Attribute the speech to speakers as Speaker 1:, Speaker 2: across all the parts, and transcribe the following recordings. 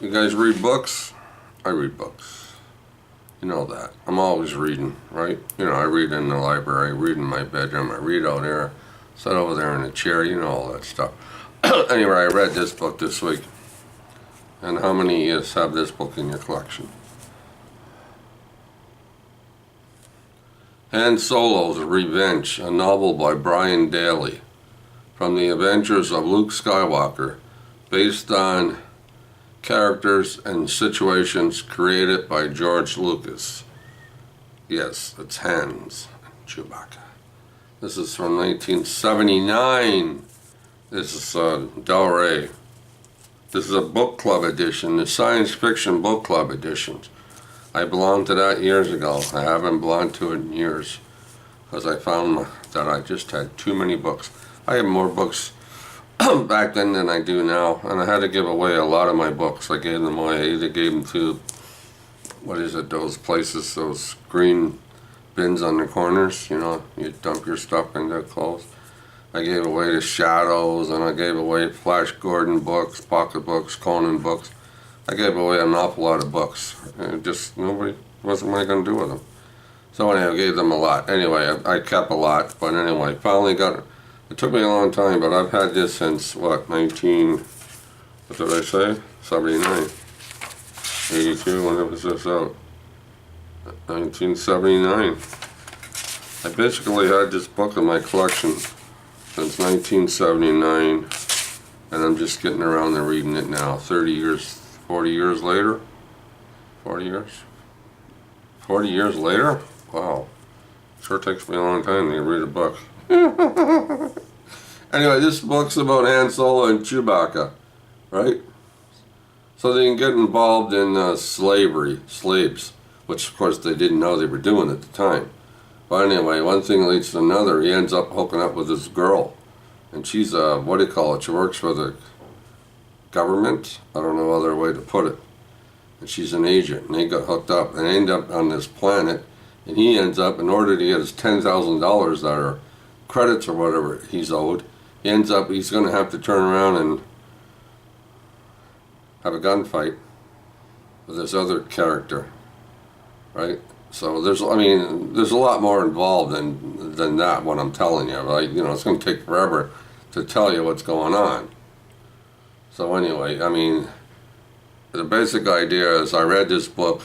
Speaker 1: You guys read books? I read books. You know that. I'm always reading, right? You know, I read in the library, I read in my bedroom, I read out there, sit over there in a chair, you know all that stuff. Anyway, I read this book this week. And how many of you have this book in your collection? Han Solo's Revenge, a novel by Brian Daley, from the adventures of Luke Skywalker, based on characters and situations created by George Lucas. Yes, it's Han's and Chewbacca. This is from 1979. This is Del. This is a book club edition, the science fiction book club editions. I belonged to that years ago. I haven't belonged to it in years because I found that I just had too many books. I have more books back then than I do now, and I had to give away a lot of my books. I gave them away. I either gave them to, what is it, those places, those green bins on the corners, you know, you dump your stuff in their clothes. I gave away the Shadows, and I gave away Flash Gordon books, pocket books, Conan books. I gave away an awful lot of books. And just nobody, what am I going to do with them? So anyway, I gave them a lot. Anyway, I kept a lot, but anyway, finally got it. It took me a long time, but I've had this since, what, what did I say? 79. 82, when was this out? 1979. I basically had this book in my collection since 1979, and I'm just getting around to reading it now. 30 years, 40 years later? 40 years? 40 years later? Wow. Sure takes me a long time to read a book. Anyway, this book's about Han Solo and Chewbacca, right? So they can get involved in slaves, which of course they didn't know they were doing at the time. But anyway, one thing leads to another. He ends up hooking up with this girl, and she's what do you call it? She works for the government. I don't know other way to put it. And she's an agent, and they got hooked up, and they end up on this planet, and he ends up, in order to get his $10,000 that are credits or whatever he's owed, he ends up, he's going to have to turn around and have a gunfight with this other character, right? So there's a lot more involved than that, what I'm telling you, right? You know, it's going to take forever to tell you what's going on. So anyway, I mean, the basic idea is I read this book.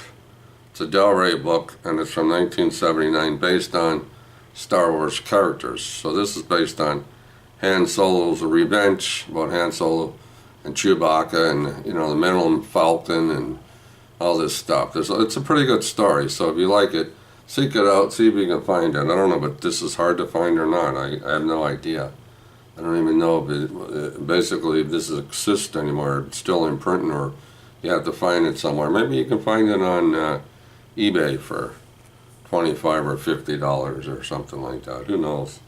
Speaker 1: It's a Del Rey book, and it's from 1979, based on Star Wars characters. So this is based on Han Solo's Revenge, about Han Solo and Chewbacca and, you know, the Millennium Falcon and all this stuff. It's a pretty good story, so if you like it, seek it out, see if you can find it. I don't know, but this is hard to find or not. I have no idea. I don't even know if basically if this exists anymore. It's still in print, or you have to find it somewhere. Maybe you can find it on eBay for $25 or $50 or something like that. Who knows?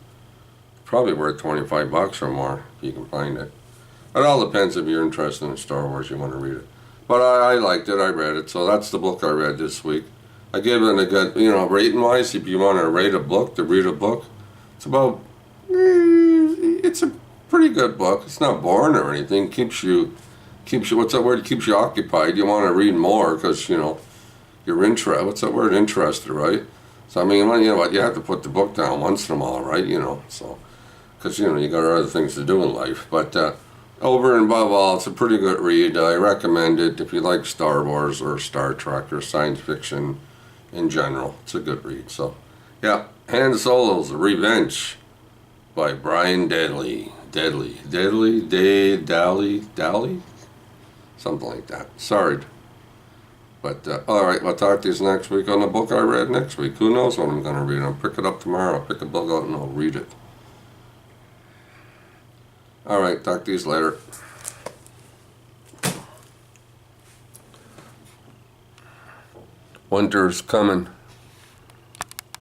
Speaker 1: Probably worth 25 bucks or more if you can find it. It all depends if you're interested in Star Wars, you want to read it. But I liked it, I read it, so that's the book I read this week. I gave it a good, you know, rating-wise, if you want to rate a book, to read a book, it's about, it's a pretty good book. It's not boring or anything. Keeps you, what's that word? Keeps you occupied. You want to read more because, you know, you're interested. What's that word? Interested, right? So, I mean, you know what, you have to put the book down once in a while, right? You know, so, because, you know, you got other things to do in life. But over and above all, it's a pretty good read. I recommend it if you like Star Wars or Star Trek or science fiction in general. It's a good read. So, yeah, Han Solo's Revenge by Brian Daley. Daley? Something like that. Sorry. But, all right, I'll talk to you next week on the book I read next week. Who knows what I'm going to read? I'll pick it up tomorrow. I'll pick a book out and I'll read it. All right, talk to you later. Winter's coming.